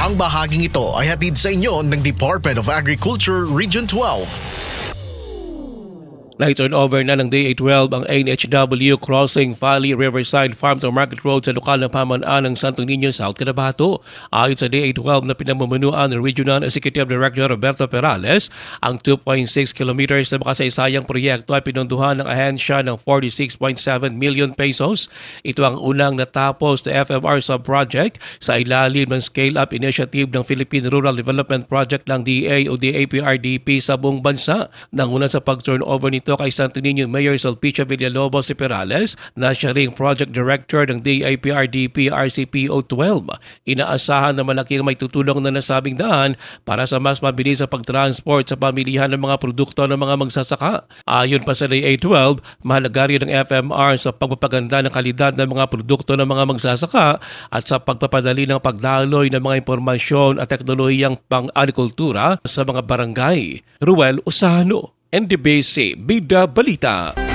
Ang bahaging ito ay hatid sa inyo ng Department of Agriculture Region 12. Na-turn over na ng DA12 ang NHW Crossing Valley Riverside Farm to Market Road sa lokal na pamahalaan ng Santo Niño, South Cotabato. Ayon sa DA12 na pinamumunuan ng Regional Executive Director Roberto Perales, ang 2.6 kilometers na makasaysayang proyekto ay pinunduhan ng ahensya ng 46.7 million pesos. Ito ang unang natapos na FMR sub-project sa ilalim ng Scale-Up Initiative ng Philippine Rural Development Project ng DA o DAPRDP sa buong bansa. Nanguna sa pag-turnover nito kay Santo Niño Mayor Sulpicia Villalobos si Perales na siya ring Project Director ng DAPRDP RCPO 12. Inaasahan na malaki ang may tutulong na nasabing daan para sa mas mabilis sa pagtransport sa pamilihan ng mga produkto ng mga magsasaka. Ayon pa sa DA12, mahalaga rin ng FMR sa pagpapaganda ng kalidad ng mga produkto ng mga magsasaka at sa pagpapadali ng pagdaloy ng mga impormasyon at teknolohiyang pang-agrikultura sa mga barangay. Ruel Usano, NDBC Bida Balita.